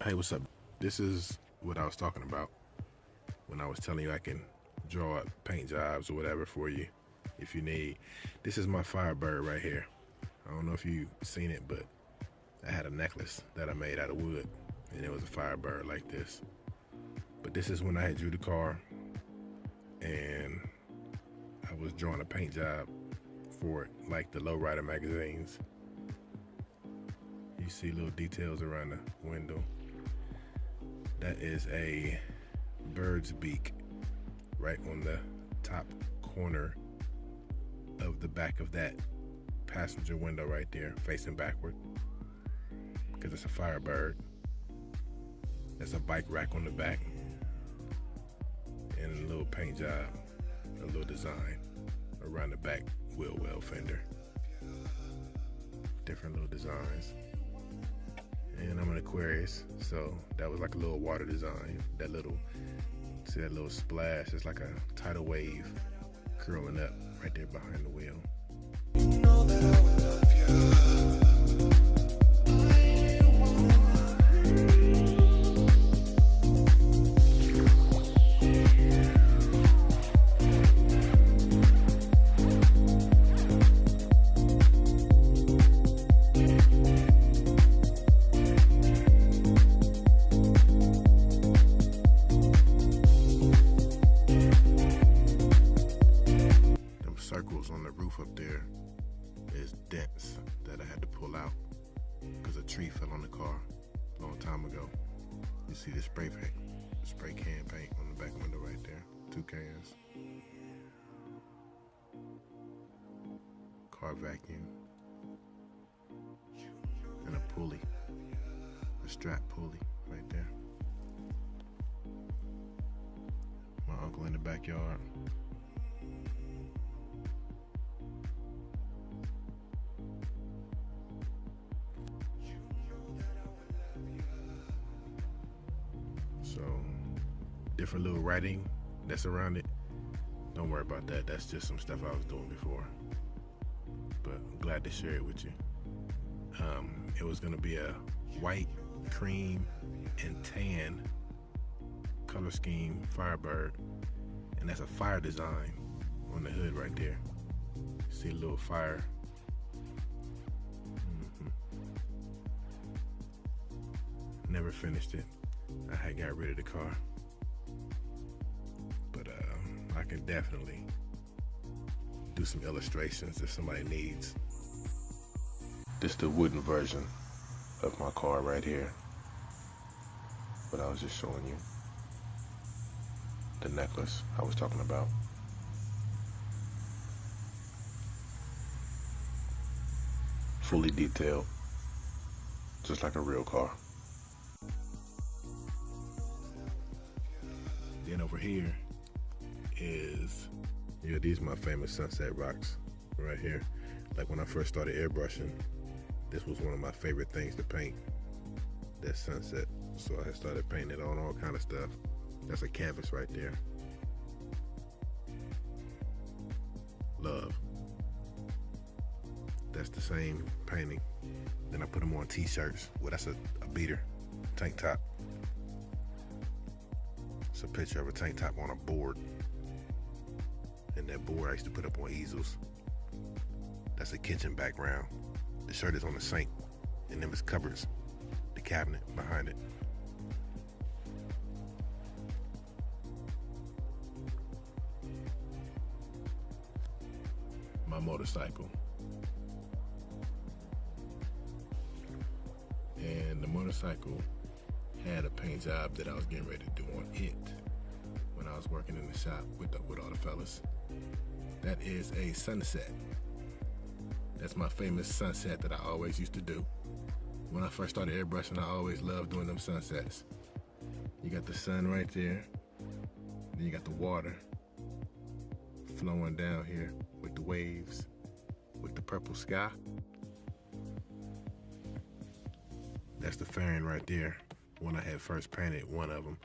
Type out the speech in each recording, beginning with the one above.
Hey, what's up? This is what I was talking about when I was telling you I can draw up paint jobs or whatever for you if you need. This is my Firebird right here. I don't know if you've seen it, but I had a necklace that I made out of wood, and it was a Firebird like this. But this is when I had drew the car, and I was drawing a paint job for it, like the lowrider magazines. You see little details around the window. That is a bird's beak right on the top corner of the back of that passenger window right there, facing backward, because it's a Firebird. There's a bike rack on the back and a little paint job, a little design around the back wheel well fender. Different little designs. And I'm an Aquarius, so that was like a little water design. See that little splash? It's like a tidal wave curling up right there behind the wheel. You know that I would love you. Circles on the roof up there is dents that I had to pull out because a tree fell on the car a long time ago. You see the spray can paint on the back window right there. 2 cans. Car vacuum. And a pulley. A strap pulley right there. My uncle in the backyard. So, different little writing that's around it. Don't worry about that. That's just some stuff I was doing before. But I'm glad to share it with you. It was going to be a white, cream, and tan color scheme Firebird. And that's a fire design on the hood right there. See a little fire. Never finished it. I had got rid of the car, but I can definitely do some illustrations if somebody needs. This is the wooden version of my car right here, but I was just showing you the necklace I was talking about. Fully detailed, just like a real car. Then over here is, these are my famous sunset rocks right here. Like when I first started airbrushing, this was one of my favorite things to paint, that sunset. So I started painting it on all kind of stuff. That's a canvas right there. Love. That's the same painting. Then I put them on t-shirts. Well, that's a beater, tank top. It's a picture of a tank top on a board. And that board I used to put up on easels. That's a kitchen background. The shirt is on the sink. And then it covers the cabinet behind it. My motorcycle. And the motorcycle had a paint job that I was getting ready to do on it when I was working in the shop with all the fellas. That is a sunset. That's my famous sunset that I always used to do. When I first started airbrushing, I always loved doing them sunsets. You got the sun right there, then you got the water flowing down here with the waves, with the purple sky. That's the fairing right there. When I had first painted one of them.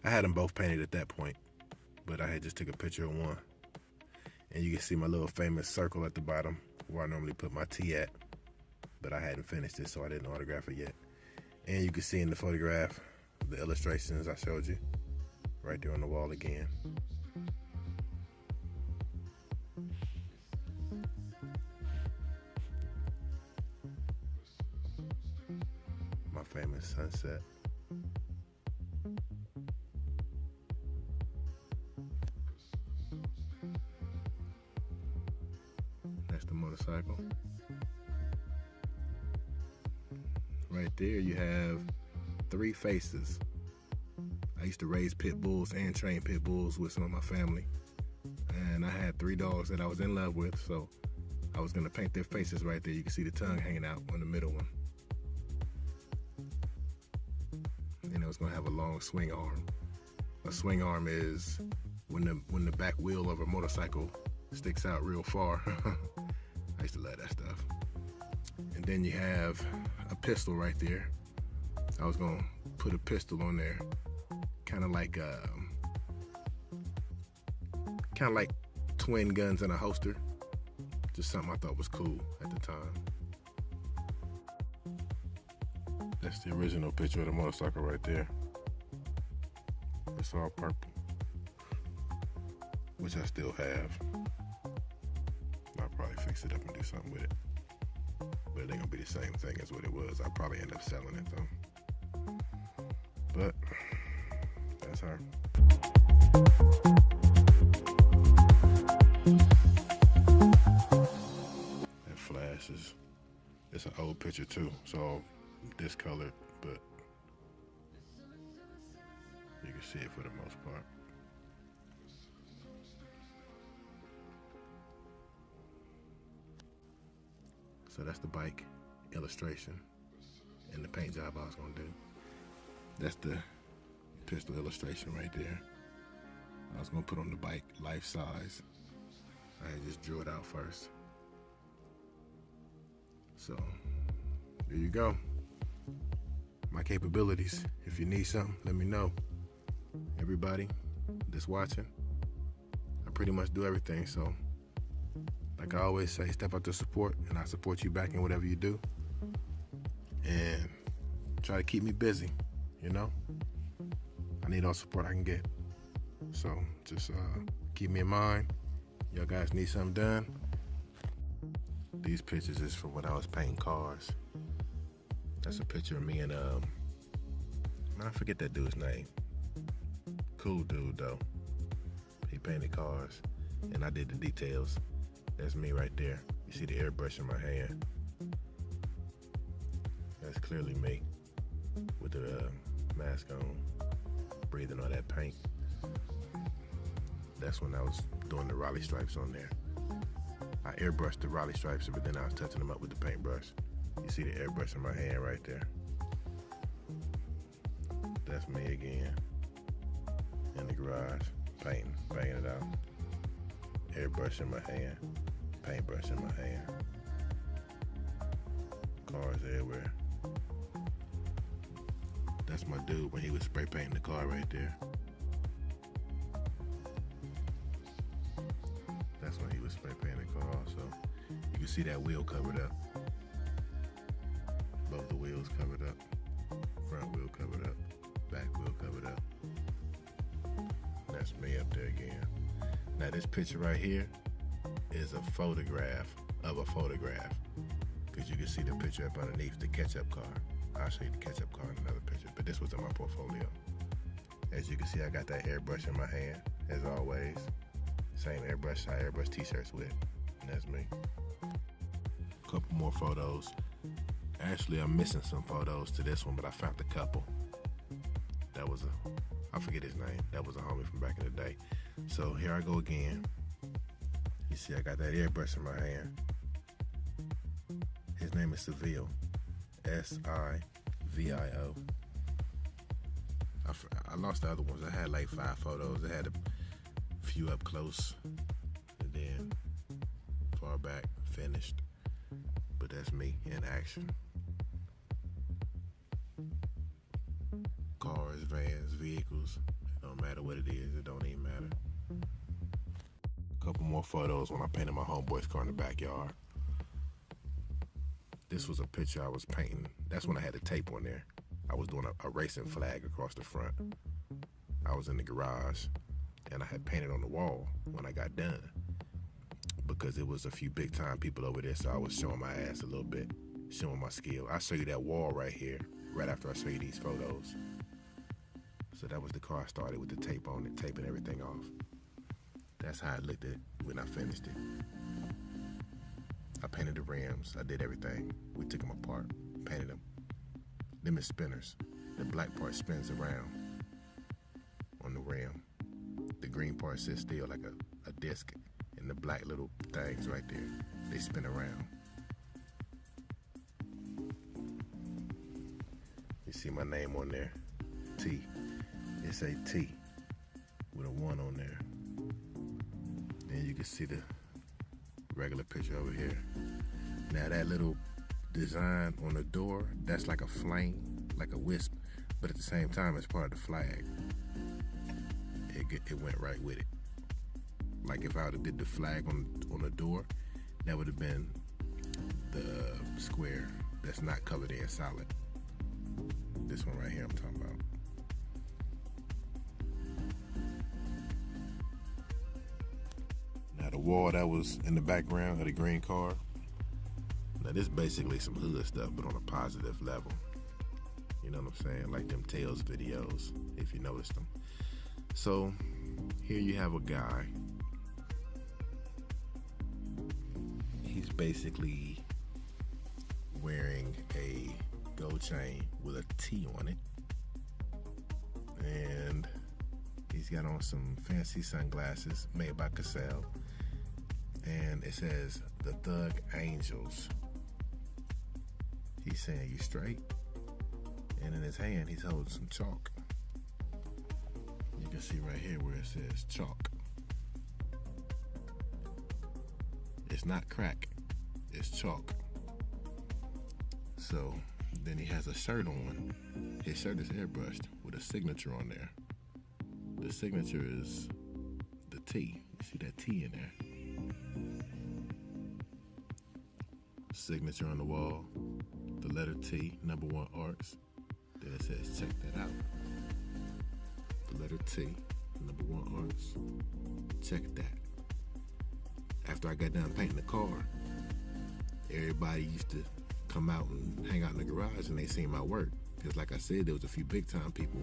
I had them both painted at that point, but I had just took a picture of one. And you can see my little famous circle at the bottom where I normally put my T at, but I hadn't finished it, so I didn't autograph it yet. And you can see in the photograph the illustrations I showed you right there on the wall again. My famous sunset. That's the motorcycle. Right there you have 3 faces. I used to raise pit bulls and train pit bulls with some of my family. And I had 3 dogs that I was in love with, so I was gonna paint their faces right there. You can see the tongue hanging out on the middle one. And it was gonna have a long swing arm. A swing arm is when the back wheel of a motorcycle sticks out real far. I used to love that stuff. And then you have a pistol right there. I was gonna put a pistol on there, kind of like twin guns in a holster. Just something I thought was cool at the time. That's the original picture of the motorcycle right there. It's all purple, which I still have. I'll probably fix it up and do something with it. But it ain't gonna be the same thing as what it was. I'll probably end up selling it though. But that's her. That flashes. It's an old picture too, so discolored, but you can see it for the most part. So that's the bike illustration and the paint job I was gonna do. That's the pistol illustration right there. I was gonna put on the bike life size. I had just drew it out first. So there you go. My capabilities. If you need something, let me know. Everybody that's watching, I pretty much do everything. So like I always say, step up to support, and I support you back in whatever you do. And try to keep me busy, you know? I need all support I can get. So just keep me in mind. Y'all guys need something done. These pictures is from when I was painting cars. That's a picture of me and I forget that dude's name. Cool dude though. He painted cars and I did the details. That's me right there. You see the airbrush in my hand. That's clearly me with the mask on, breathing all that paint. That's when I was doing the Raleigh stripes on there. I airbrushed the Raleigh stripes, but then I was touching them up with the paintbrush. You see the airbrush in my hand right there. That's me again. In the garage, painting it out. Airbrush in my hand, paintbrush in my hand. Cars everywhere. That's my dude when he was spray painting the car right there. That's when he was spray painting the car also. You can see that wheel covered up. Both the wheels covered up. Front wheel covered up. Back wheel covered up. That's me up there again. Now this picture right here is a photograph of a photograph. Because you can see the picture up underneath the ketchup car. I'll show you the ketchup car in another picture, but this was in my portfolio. As you can see, I got that airbrush in my hand, as always. Same airbrush I airbrush t-shirts with, and that's me. A couple more photos. Actually, I'm missing some photos to this one, but I found a couple. That was I forget his name. That was a homie from back in the day. So here I go again. You see, I got that airbrush in my hand. His name is Seville. S-I-V-I-O. I lost the other ones. I had like 5 photos. I had a few up close and then far back, finished. But that's me in action. Cars, vans, vehicles. It don't matter what it is. It don't even matter. A couple more photos when I painted my homeboy's car in the backyard. This was a picture I was painting. That's when I had the tape on there. I was doing a racing flag across the front. I was in the garage, and I had painted on the wall when I got done because it was a few big time people over there, so I was showing my ass a little bit, showing my skill. I'll show you that wall right here, right after I show you these photos. So that was the car I started with the tape on it, taping everything off. That's how I looked at it when I finished it. I painted the rims, I did everything. We took them apart, painted them. Them is spinners. The black part spins around on the rim. The green part sits still like a disc, and the black little things right there, they spin around. You see my name on there, T. It's a T with a 1 on there. Then you can see the regular picture over here. Now that little design on the door, that's like a flame, like a wisp, but at the same time it's part of the flag. It went right with it. Like if I would have did the flag on the door, that would have been the square that's not covered in solid. This one right here I'm talking about. Now the wall that was in the background of the green car, now this is basically some hood stuff, but on a positive level. You know what I'm saying? Like them Tales videos, if you noticed them. So here you have a guy. He's basically wearing a gold chain with a T on it. And he's got on some fancy sunglasses made by Cassell. And it says, "The Thug Angels." He's saying, "You straight?" And in his hand, he's holding some chalk. You can see right here where it says chalk. It's not crack, it's chalk. So then he has a shirt on. His shirt is airbrushed with a signature on there. The signature is the T. You see that T in there? Signature on the wall, the letter T, number 1 arts. Then it says, check that out. The letter T, number 1 arts. Check that. After I got done painting the car, everybody used to come out and hang out in the garage and they seen my work. Because like I said, there was a few big time people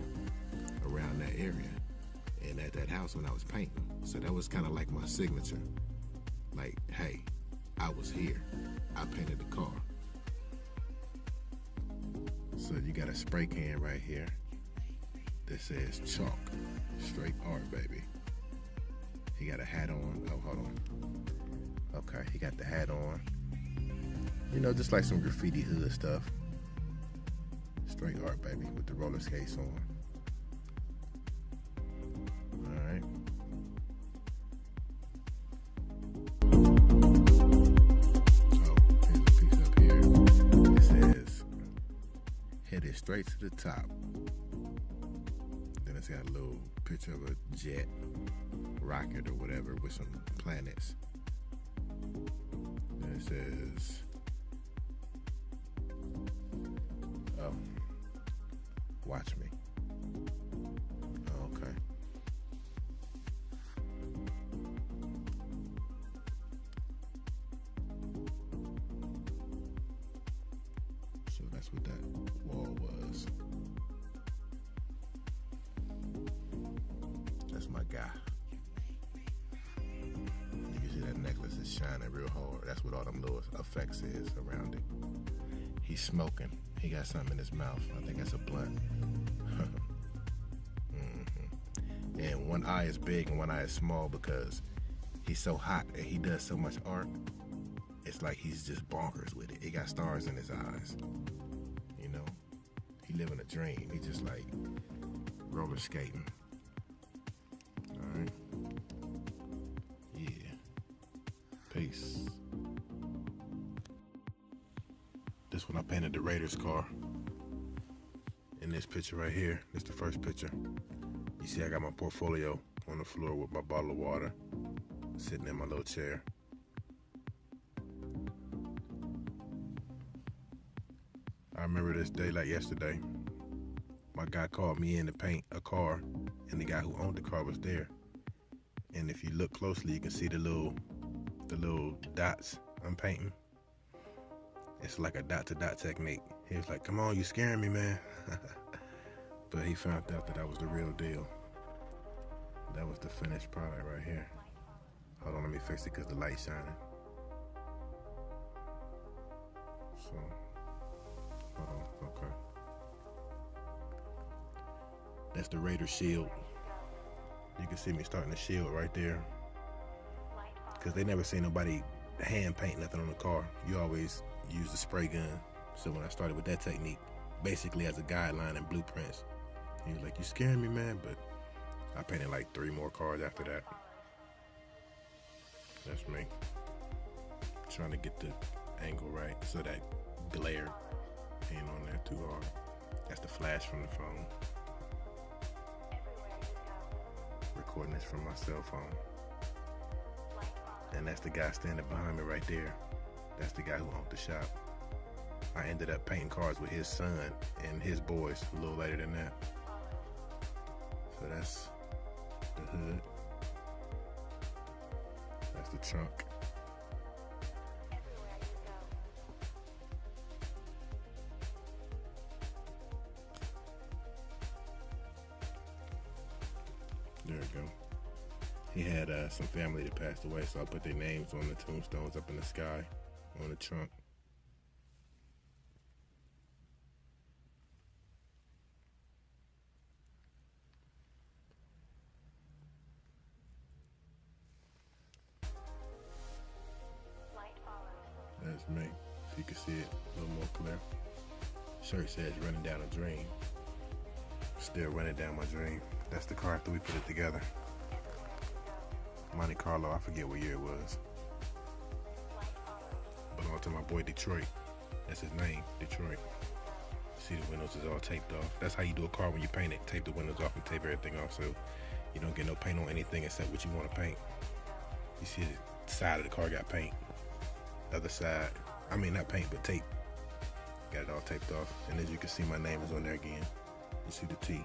around that area and at that house when I was painting. So that was kind of like my signature. Like, hey, I was here. I painted the car. So you got a spray can right here that says chalk. Straight art, baby. He got a hat on. Oh, hold on. Okay, he got the hat on. You know, just like some graffiti hood stuff. Straight art, baby, with the roller skates on. All right. Oh, here's a piece up here. It says, headed straight to the top. Then it's got a little picture of a jet, rocket or whatever with some planets. Then it says, oh, watch me. Okay. So that's what that wall was. That's my guy. You can see that necklace is shining real hard. That's what all them little effects is around it. He's smoking. He got something in his mouth. I think that's a blunt. And one eye is big and one eye is small because he's so hot and he does so much art. It's like he's just bonkers with it. He got stars in his eyes. You know? He living a dream. He just like roller skating. Alright? Yeah. Peace. This one I painted the Raiders car. In this picture right here, this is the first picture. You see I got my portfolio on the floor with my bottle of water, sitting in my little chair. I remember this day like yesterday. my guy called me in to paint a car, and the guy who owned the car was there. And if you look closely, you can see the little dots I'm painting. It's like a dot-to-dot technique. He was like, "Come on, you scaring me, man." But he found out that was the real deal. That was the finished product right here. Hold on, let me fix it because the light's shining. So, hold on, okay. That's the Raider shield. You can see me starting the shield right there. Because they never seen nobody hand paint nothing on the car. You always use the spray gun. So when I started with that technique, basically as a guideline and blueprints, he was like, "You scaring me, man," but I painted like 3 more cars after that. That's me. Trying to get the angle right so that glare ain't on there too hard. That's the flash from the phone. Recording this from my cell phone. And that's the guy standing behind me right there. That's the guy who owned the shop. I ended up painting cars with his son and his boys a little later than that. So that's the hood. That's the trunk. There we go. He had some family that passed away, so I put their names on the tombstones up in the sky on the trunk. That's me. So you can see it a little more clear. Shirt says "Running Down a Dream." Still running down my dream. That's the car after we put it together. Monte Carlo, I forget what year it was. Belonged to my boy Detroit. That's his name, Detroit. See, the windows is all taped off. That's how you do a car when you paint it. Tape the windows off and tape everything off so you don't get no paint on anything except what you want to paint. You see the side of the car got paint. Other side, I mean not paint, but tape. Got it all taped off. And as you can see, my name is on there again. You see the T.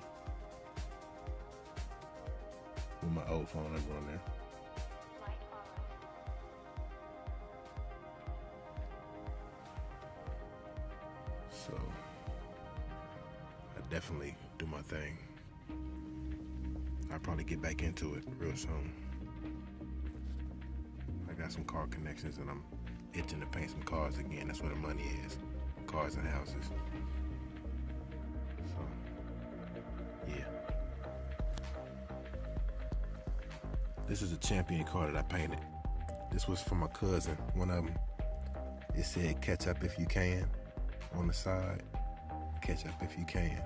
With my old phone number on there. So, I definitely do my thing. I'll probably get back into it real soon. I got some car connections and I'm itching to paint some cars again. That's where the money is. Cars and houses. So, yeah. This is a champion car that I painted. This was for my cousin. One of them, it said "Catch up if you can" on the side. Catch up if you can.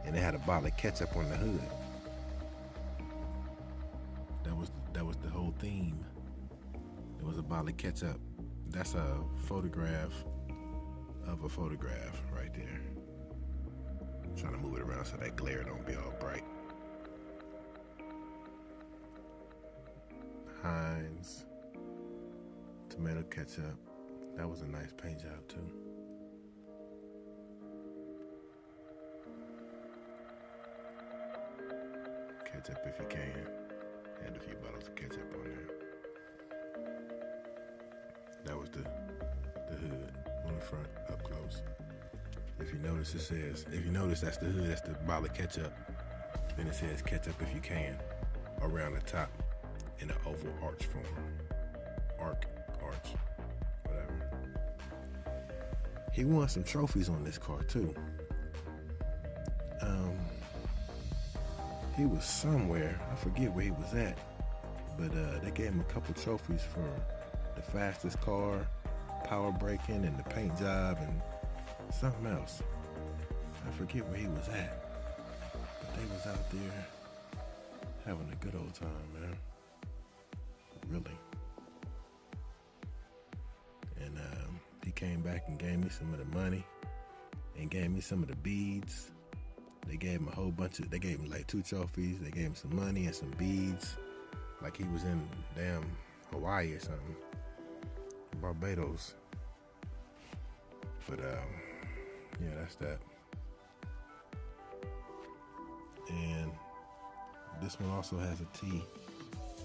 And it had a bottle of ketchup on the hood. That was the whole theme. It was a bottle of ketchup. That's a photograph of a photograph right there. I'm trying to move it around so that glare don't be all bright. Heinz tomato ketchup. That was a nice paint job too. Ketchup if you can. Had a few bottles of ketchup on there. That was the hood on the front, up close. If you notice, it says, if you notice, that's the hood, that's the bottle of ketchup. Then it says "Catch up if you can" around the top in an oval arch form. Arch, whatever. He won some trophies on this car too. He was somewhere, I forget where he was at, but they gave him a couple trophies for the fastest car, power braking, and the paint job, and something else. I forget where he was at, but they was out there having a good old time, man. Really. And he came back and gave me some of the money and gave me some of the beads. They gave him a whole bunch of, they gave him like 2 trophies. They gave him some money and some beads. Like he was in damn Hawaii or something. Barbados. But yeah, that's that. This one also has a T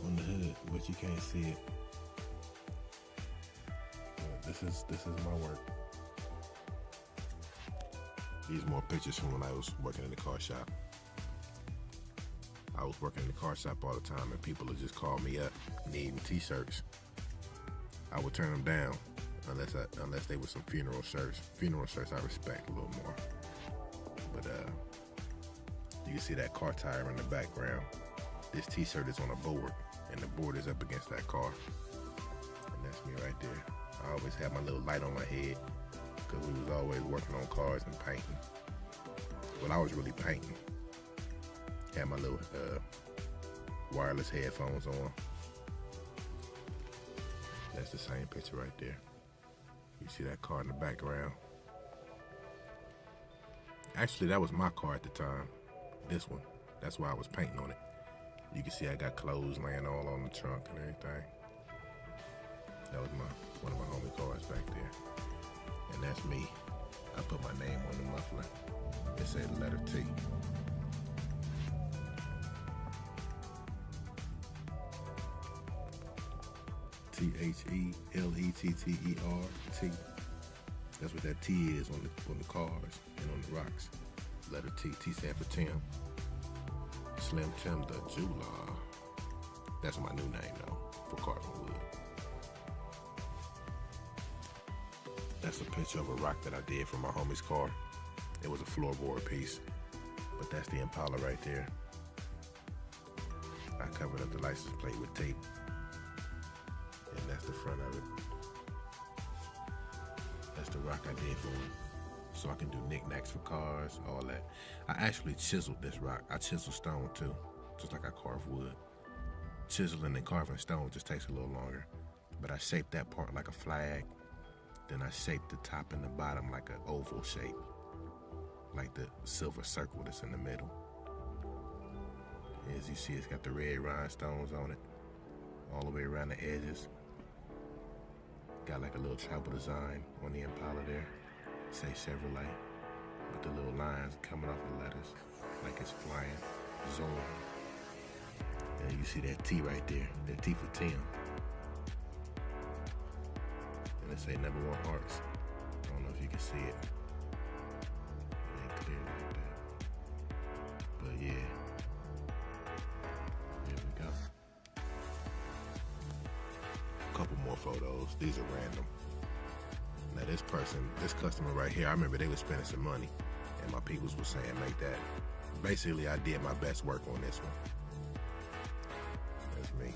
on the hood, but you can't see it. This is my work. These more pictures from when I was working in the car shop. I was working in the car shop all the time, and people would just call me up needing t-shirts. I would turn them down unless they were some funeral shirts. Funeral shirts I respect a little more. But you can see that car tire in the background. This t-shirt is on a board, and the board is up against that car. And that's me right there. I always had my little light on my head because we was always working on cars and painting. Well, I was really painting. Had my little wireless headphones on. That's the same picture right there. You see that car in the background. Actually, that was my car at the time. This one. That's why I was painting on it. You can see I got clothes laying all on the trunk and everything. That was one of my homie cars back there. And that's me. I put my name on the muffler. It said letter T. T-H-E-L-E-T-T-E-R-T. That's what that T is on the cars and on the rocks. Letter T. T stand for Tim. Slim Tim the Jeweler. That's my new name though, for Carvin Wood. That's a picture of a rock that I did for my homie's car. It was a floorboard piece, but that's the Impala right there. I covered up the license plate with tape, and that's the front of it. That's the rock I did for him, so I can do knickknacks for cars, all that. I actually chiseled this rock. I chiseled stone too, just like I carve wood. Chiseling and carving stone just takes a little longer, but I shaped that part like a flag. Then I shaped the top and the bottom like an oval shape, like the silver circle that's in the middle. As you see, it's got the red rhinestones on it, all the way around the edges. Got like a little tribal design on the Impala there, say Chevrolet, with the little lines coming off the letters, like it's flying, zoom. And you see that T right there, that T for Tim. And it say #1 Hearts. I don't know if you can see it. It ain't clear like that. But yeah. Here we go. A couple more photos. These are random. Now this customer right here, I remember they were spending some money. And my peoples were saying make that. Basically, I did my best work on this one. That's me,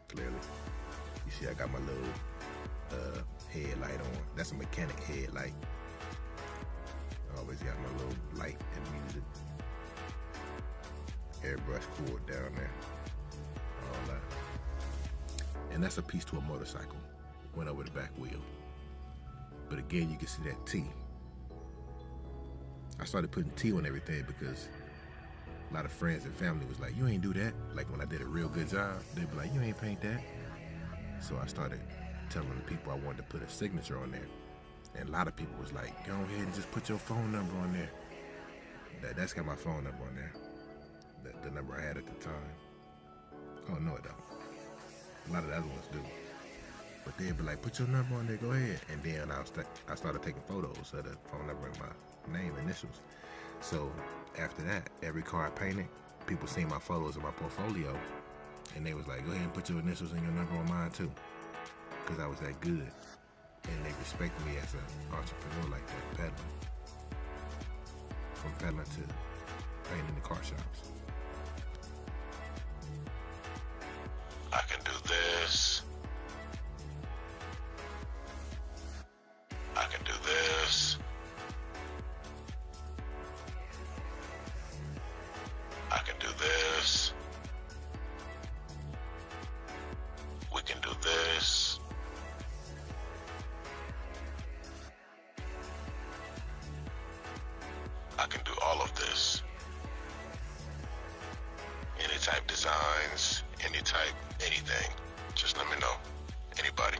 clearly. You see I got my little headlight on. That's a mechanic headlight. I always got my little light and music. Airbrush cord down there. All that. And that's a piece to a motorcycle. Went over the back wheel. But again, you can see that T. I started putting T on everything because a lot of friends and family was like, you ain't do that. Like when I did a real good job, they'd be like, you ain't paint that. So I started telling the people I wanted to put a signature on there. And a lot of people was like, go ahead and just put your phone number on there. That's got my phone number on there. The number I had at the time. Oh, no, it don't. A lot of the other ones do. But they'd be like, put your number on there, go ahead. And then I started taking photos of the phone number and my name, initials. So after that, every car I painted, people seen my photos in my portfolio. And they was like, go ahead and put your initials and your number on mine too. Because I was that good. And they respect me as an entrepreneur like that, peddling. From peddling to painting the car shops. I can do this. I can do this. I can do this. We can do this. I can do all of this. Any type designs, any type anything. Just let me know. Anybody.